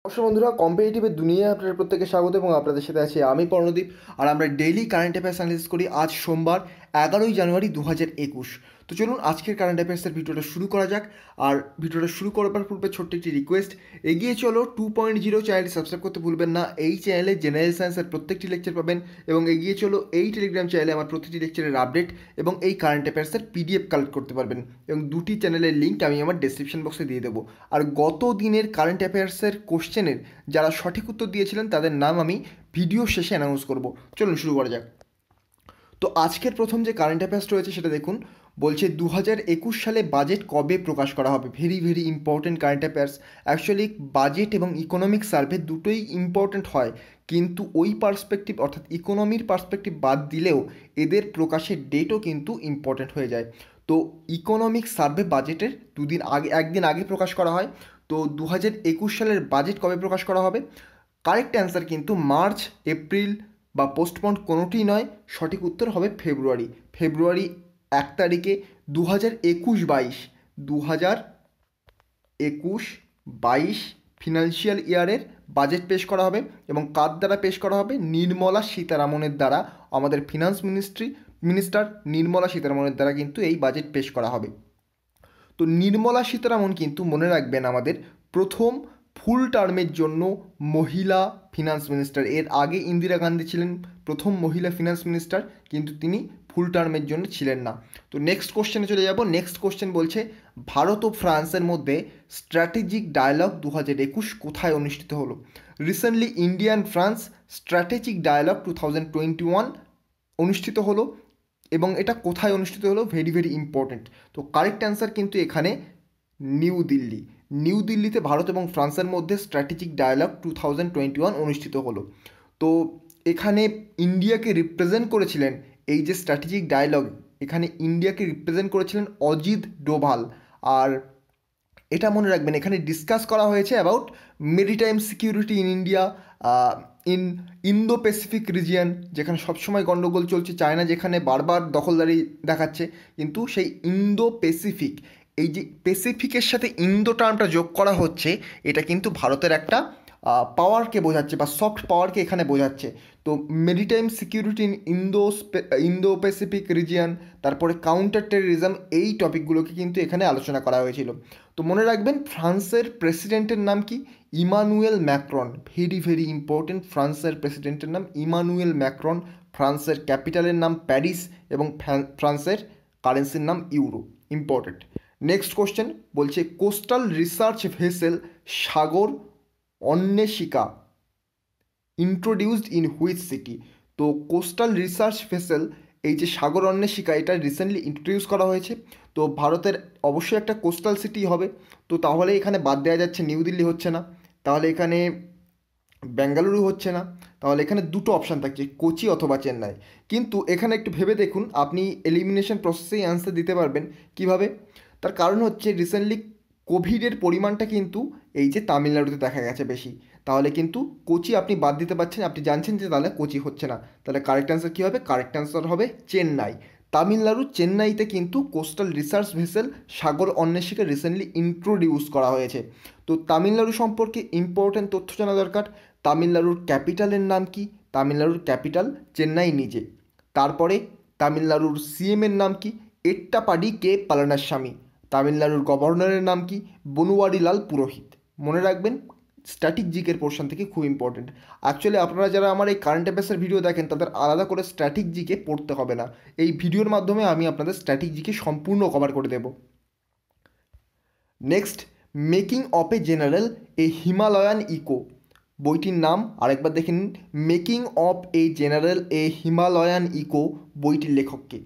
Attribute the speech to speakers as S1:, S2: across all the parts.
S1: নমস্কার বন্ধুরা, কম্পিটিটিভের দুনিয়ায় আপনাদের প্রত্যেকে স্বাগত এবং আপনাদের সাথে আছি আমি পর্ণদীপ। আর আমরা ডেইলি কারেন্ট অ্যাফেয়ার্স অ্যানালিসিস করি। আজ সোমবার 11ই জানুয়ারি 2021। তো চলুন আজকের কারেন্ট অ্যাফেয়ার্সের ভিডিওটা শুরু করা যাক। আর ভিডিওটা শুরু করবার পূর্বে ছোট্ট একটি রিকোয়েস্ট, এগিয়ে চলো 2.0 চ্যানেলটি সাবস্ক্রাইব করতে ভুলবেন না। এই চ্যানেলে জেনারেল সায়েন্সের প্রত্যেকটি লেকচার পাবেন এবং এগিয়ে চলো এই টেলিগ্রাম চ্যানেলে আমার প্রতিটি লেকচারের আপডেট এবং এই কারেন্ট অ্যাফেয়ার্সের পিডিএফ কালেক্ট করতে পারবেন এবং দুটি চ্যানেলের লিঙ্ক আমি আমার ডেসক্রিপশন বক্সে দিয়ে দেবো। আর গত দিনের কারেন্ট অ্যাফেয়ার্সের কোশ্চেনের যারা সঠিক উত্তর দিয়েছিলেন তাদের নাম আমি ভিডিও শেষে অ্যানাউন্স করব। চলুন শুরু করা যাক। তো আজকের প্রথম যে কারেন্ট অ্যাফেয়ার্স রয়েছে সেটা দেখুন, বলছে 2021 সালে বাজেট কবে প্রকাশ করা হবে। Very very important current affairs. Actually budget এবং ইকোনমিক সার্ভে দুটোই ইম্পর্টেন্ট হয়, কিন্তু ওই পার্সপেক্টিভ অর্থাৎ ইকোনমির পার্সপেক্টিভ বাদ দিলেও এদের প্রকাশের ডেটও কিন্তু ইম্পর্টেন্ট হয়ে যায়। তো ইকোনমিক সার্ভে বাজেটের একদিন আগে প্রকাশ করা হয়। তো 2021 সালের বাজেট কবে প্রকাশ করা হবে? কারেক্ট অ্যান্সার কিন্তু মার্চ, এপ্রিল বা পোস্টপন্ড কোনোটিই নয়। সঠিক উত্তর হবে ফেব্রুয়ারি। ফেব্রুয়ারি 1 তারিখে 2021-22 ফিনান্সিয়াল ইয়ারের বাজেট পেশ করা হবে এবং কার দ্বারা পেশ করা হবে? নির্মলা সীতারামনের দ্বারা। আমাদের ফিনান্স মিনিস্টার নির্মলা সীতারামনের দ্বারা কিন্তু এই বাজেট পেশ করা হবে। তো নির্মলা সীতারামন কিন্তু মনে রাখবেন আমাদের প্রথম ফুল টার্মের জন্য মহিলা ফিনান্স মিনিস্টার। এর আগে ইন্দিরা গান্ধী ছিলেন প্রথম মহিলা ফিনান্স মিনিস্টার, কিন্তু তিনি ফুল টার্মের জন্য ছিলেন না। তো নেক্সট কোশ্চেনে চলে যাব। নেক্সট কোশ্চেন বলছে, ভারত ও ফ্রান্সের মধ্যে স্ট্র্যাটেজিক ডায়ালগ 2021 কোথায় অনুষ্ঠিত হলো? Recently India and France strategic dialogue 2021 অনুষ্ঠিত হলো এবং এটা কোথায় অনুষ্ঠিত হলো? Very very important. তো কারেক্ট অ্যান্সার কিন্তু এখানে নিউ দিল্লি। নিউ দিল্লিতে ভারত এবং ফ্রান্সের মধ্যে স্ট্র্যাটেজিক ডায়ালগ 2021 অনুষ্ঠিত হলো। তো এখানে ইন্ডিয়াকে রিপ্রেজেন্ট করেছিলেন, এই যে স্ট্র্যাটেজিক ডায়ালগ, এখানে ইন্ডিয়াকে রিপ্রেজেন্ট করেছিলেন অজিত ডোভাল। আর এটা মনে রাখবেন, এখানে ডিসকাস করা হয়েছে about maritime security in India, in Indo Pacific region, যেখানে সবসময় গণ্ডগোল চলছে, চায়না যেখানে বারবার দখলদারি দেখাচ্ছে, কিন্তু সেই ইন্দো প্যাসিফিক, এই যে প্যাসিফিকের সাথে ইন্দো টার্মটা যোগ করা হচ্ছে, এটা কিন্তু ভারতের একটা পাওয়ারকে বোঝাচ্ছে বা সফট পাওয়ারকে এখানে বোঝাচ্ছে। তো maritime security in Indo Pacific region, তারপরে কাউন্টার টেররিজম, এই টপিকগুলোকে কিন্তু এখানে আলোচনা করা হয়েছিল। তো মনে রাখবেন ফ্রান্সের প্রেসিডেন্টের নাম কি? Emmanuel Macron. Very very important. ফ্রান্সের প্রেসিডেন্টের নাম ইমানুয়েল ম্যাক্রন। ফ্রান্সের ক্যাপিটালের নাম প্যারিস এবং ফ্রান্সের কারেন্সির নাম ইউরো। ইম্পর্টেন্ট। নেক্সট কোশ্চেন বলছে, coastal research vessel Sagar Anveshika introduced in which city? তো কোস্টাল রিসার্চ ভেসেল, এই যে সাগর অন্বেষিকা, এটা রিসেন্টলি ইন্ট্রোডিউস করা হয়েছে। তো ভারতের অবশ্যই একটা কোস্টাল সিটি হবে। তো তাহলে এখানে বাদ দেওয়া যাচ্ছে, নিউ দিল্লি হচ্ছে না, তাহলে এখানে বেঙ্গালুরু হচ্ছে না, তাহলে এখানে দুটো অপশান থাকছে, কোচি অথবা চেন্নাই। কিন্তু এখানে একটু ভেবে দেখুন, আপনি এলিমিনেশন প্রসেসেই অ্যান্সার দিতে পারবেন। কিভাবে? তার কারণ হচ্ছে রিসেন্টলি কোভিডের পরিমাণটা কিন্তু এই যে তামিলনাড়ুতে দেখা গেছে বেশি, তাহলে কিন্তু কোচি আপনি বাদ দিতে পারছেন। আপনি জানছেন যে তাহলে কোচি হচ্ছে না, তাহলে কারেক্ট অ্যান্সার কী হবে? কারেক্ট অ্যান্সার হবে চেন্নাই। তামিলনাড়ু চেন্নাইতে কিন্তু coastal research vessel Sagar অন্বেষিকা recently introduce করা হয়েছে। তো তামিলনাড়ু সম্পর্কে ইম্পর্টেন্ট তথ্য জানা দরকার। তামিলনাড়ুর ক্যাপিটালের নাম কি? তামিলনাড়ুর ক্যাপিটাল চেন্নাই নিজে। তারপরে তামিলনাড়ুর সিএমের নাম কি? এট্টাপাডি কে পালানাস্বামী। তামিলনাড়ুর গভর্নরের নাম কি? বনুয়ারিলাল পুরোহিত। মনে রাখবেন, স্ট্যাটিক জিকের পোর্শন থেকে খুব ইম্পর্টেন্ট। অ্যাকচুয়ালি আপনারা যারা আমার এই কারেন্ট অ্যাফেয়ার্সের ভিডিও দেখেন তাদের আলাদা করে স্ট্যাটিক জিকে পড়তে হবে না, এই ভিডিওর মাধ্যমে আমি আপনাদের স্ট্যাটিক জিকে সম্পূর্ণ কভার করে দেব। Next, making of a general a Himalayan echo, বইটির নাম আরেকবার দেখে নিন। Making of a general a Himalayan echo, বইটির লেখককে?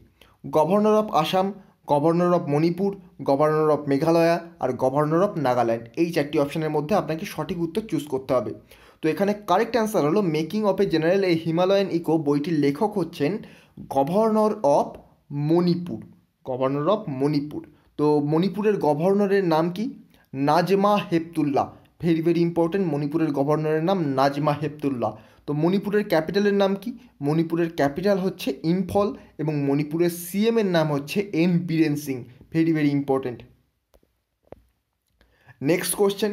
S1: Governor of Assam, governor of Manipur, governor of Meghalaya আর গভর্নর অফ নাগাল্যান্ড। এই চারটি অপশানের মধ্যে আপনাকে সঠিক উত্তর চুজ করতে হবে। তো এখানে কারেক্ট অ্যান্সার হলো making of a general a Himalayan echo, বইটির লেখক হচ্ছেন governor of Manipur. Governor of Manipur. তো মণিপুরের গভর্নরের নাম কি? Najma Heptulla. Very very important. মণিপুরের গভর্নরের নাম নাজমা হেপতুল্লাহ। তো মণিপুরের ক্যাপিটালের নাম কি? মণিপুরের ক্যাপিটাল হচ্ছে ইম্ফল এবং মণিপুরের সিএমের নাম হচ্ছে N Biren Singh. Very very important. Next question,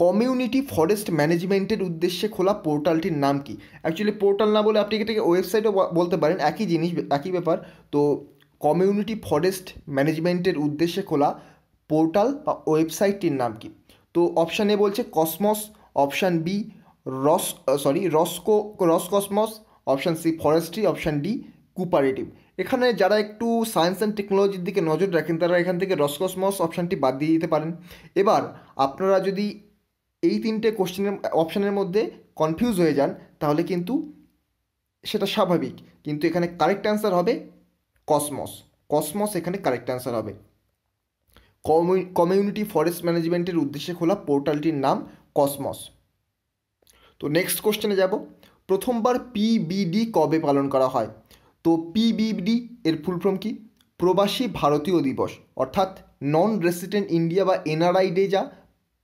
S1: community forest ম্যানেজমেন্টের উদ্দেশ্যে খোলা পোর্টালটির নাম কি? অ্যাকচুয়ালি পোর্টাল না বলে আপনি এটাকে ওয়েবসাইটও বলতে পারেন, একই জিনিস, একই ব্যাপার। তো কমিউনিটি ফরেস্ট ম্যানেজমেন্টের উদ্দেশ্যে খোলা পোর্টাল বা ওয়েবসাইটটির নাম কি? তো অপশান এ বলছে Cosmos, option B Roscosmos, option C forestry, option D cooperative. এখানে যারা একটু সায়েন্স অ্যান্ড টেকনোলজির দিকে নজর রাখেন তারা এখান থেকে রসকসমস অপশানটি বাদ দিয়ে দিতে পারেন। এবার আপনারা যদি এই তিনটে কোশ্চেনের অপশানের মধ্যে কনফিউজ হয়ে যান তাহলে কিন্তু সেটা স্বাভাবিক, কিন্তু এখানে কারেক্ট অ্যান্সার হবে কসমস। কসমস এখানে কারেক্ট অ্যান্সার হবে। কমিউনিটি ফরেস্ট ম্যানেজমেন্টের উদ্দেশ্যে খোলা পোর্টালটির নাম কসমস। তো নেক্সট কোশ্চেনে যাব। প্রথমবার পিবিডি কবে পালন করা হয়? তো পিবিডি এর ফুল ফর্ম কি? প্রবাসী ভারতীয় দিবস, অর্থাৎ নন রেসিডেন্ট ইন্ডিয়া বা এনআরআই ডে, যা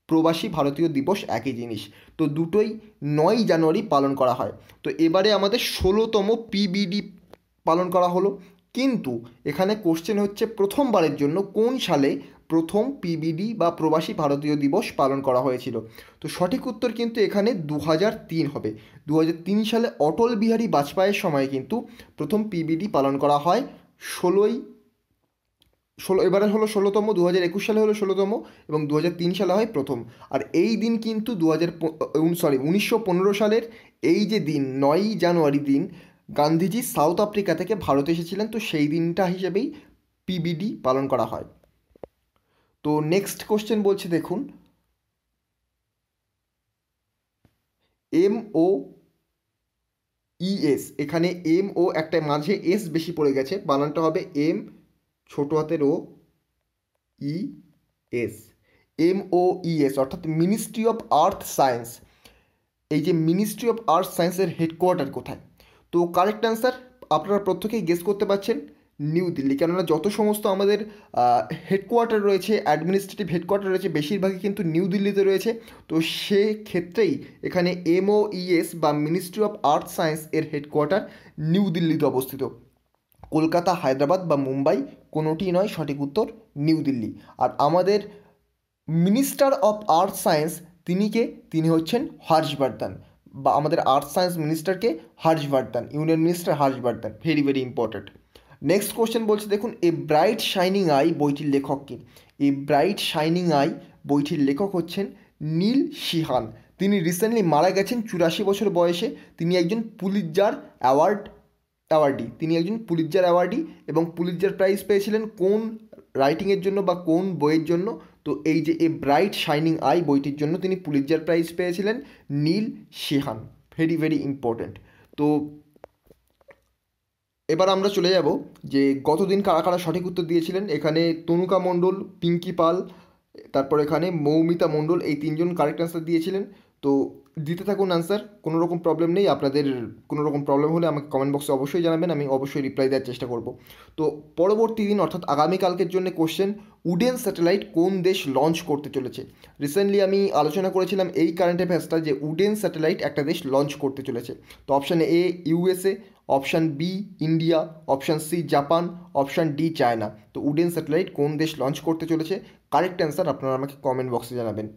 S1: প্রবাসী ভারতীয় দিবস একই জিনিস। তো দুটোই 9 জানুয়ারি পালন করা হয়। তো এবারে আমাদের 16তম পিবিডি পালন করা হলো, কিন্তু এখানে কোশ্চেন হচ্ছে প্রথমবারের জন্য কোন সালে প্রথম পিবিডি বা প্রবাসী ভারতীয় দিবস পালন করা হয়েছিল। তো সঠিক উত্তর কিন্তু এখানে 2003 হবে। 2003 সালে অটল বিহারী বাজপেয়ীর সময় কিন্তু প্রথম পিবিডি পালন করা হয়। এবারে হলো 16তম, 2021 সালে হলো 16তম এবং 2003 সালে হয় প্রথম। আর এই দিন কিন্তু 1915 সালের এই যে দিন 9 জানুয়ারি দিন গান্ধীজি সাউথ আফ্রিকা থেকে ভারতে এসেছিলেন, তো সেই দিনটা হিসেবেই পিবিডি পালন করা হয়। তো নেক্সট কোশ্চেন বলছে দেখুন, MOES, এখানে MO একটা মাঝে এস বেশি পড়ে গেছে, বানানটা হবে এম ছোট হাতের ও ES, MOES অর্থাৎ মিনিস্ট্রি অফ আর্থ সায়েন্স। এই যে মিনিস্ট্রি অফ আর্থ সায়েন্সের হেডকোয়ার্টার কোথায়? তো কারেক্ট অ্যান্সার আপনারা প্রত্যেকেই গেস করতে পারছেন, নিউ দিল্লি। কেননা যত সমস্ত আমাদের হেডকোয়ার্টার রয়েছে, অ্যাডমিনিস্ট্রেটিভ হেডকোয়ার্টার রয়েছে, বেশিরভাগই কিন্তু নিউ দিল্লিতে রয়েছে। তো সেক্ষেত্রেই এখানে MOES বা মিনিস্ট্রি অফ আর্থ সায়েন্স এর হেডকোয়ার্টার নিউ দিল্লিতে অবস্থিত। কলকাতা, হায়দ্রাবাদ বা মুম্বাই কোনোটিই নয়, সঠিক উত্তর নিউ দিল্লি। আর আমাদের মিনিস্টার অফ আর্থ সায়েন্স তিনি হচ্ছেন হর্ষবর্ধন, বা আমাদের আর্থ সায়েন্স মিনিস্টারকে Harshvardhan, union minister Harshvardhan, very very important. Next question বলছে দেখুন, এ ব্রাইট শাইনিং আই বইটির লেখক কে? এ ব্রাইট শাইনিং আই বইটির লেখক হচ্ছেন নীল সিহান। তিনি রিসেন্টলি মারা গেছেন 84 বছর বয়সে। তিনি একজন পুলিৎজার অ্যাওয়ার্ডি এবং পুলিৎজার প্রাইজ পেয়েছিলেন কোন রাইটিংয়ের জন্য বা কোন বইয়ের জন্য? তো এই যে এ ব্রাইট শাইনিং আই বইটির জন্য তিনি পুলিৎজার প্রাইজ পেয়েছিলেন নীল সিহান, ভেরি ভেরি ইম্পর্ট্যান্ট। তো এবার আমরা চলে যাব যে গতদিন কারা কারা সঠিক উত্তর দিয়েছিলেন। এখানে তনুকা মণ্ডল, পিঙ্কি পাল, তারপর এখানে মৌমিতা মণ্ডল, এই তিনজন কারেক্ট অ্যান্সার দিয়েছিলেন। তো দিতে থাকুন অ্যান্সার, কোনো রকম প্রবলেম নেই। আপনাদের কোনো রকম প্রবলেম হলে আমাকে কমেন্ট বক্সে অবশ্যই জানাবেন, আমি অবশ্যই রিপ্লাই দেওয়ার চেষ্টা করব। তো পরবর্তী দিন অর্থাৎ আগামীকালকের জন্য কোশ্চেন, উডেন স্যাটেলাইট কোন দেশ লঞ্চ করতে চলেছে? রিসেন্টলি আমি আলোচনা করেছিলাম এই কারেন্ট অ্যাফেয়ার্সটা যে উডেন স্যাটেলাইট একটা দেশ লঞ্চ করতে চলেছে। তো option A USA, option B India, option C Japan, option D China. তো উডেন স্যাটেলাইট কোন দেশ লঞ্চ করতে চলেছে? কারেক্ট অ্যান্সার আপনারা আমাকে কমেন্ট বক্সে জানাবেন।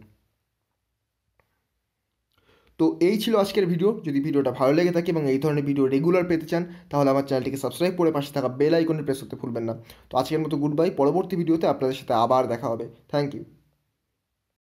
S1: তো এই ছিল আজকের ভিডিও। যদি ভিডিওটা ভালো লেগে থাকে এবং এই ধরনের ভিডিও রেগুলার পেতে চান তাহলে আমার চ্যানেলটিকে সাবস্ক্রাইব করে পাশে থাকা বেল আইকনে প্রেস করতে ভুলবেন না। তো আজকের মতো গুড বাই, পরবর্তী ভিডিওতে আপনাদের সাথে আবার দেখা হবে। Thank you.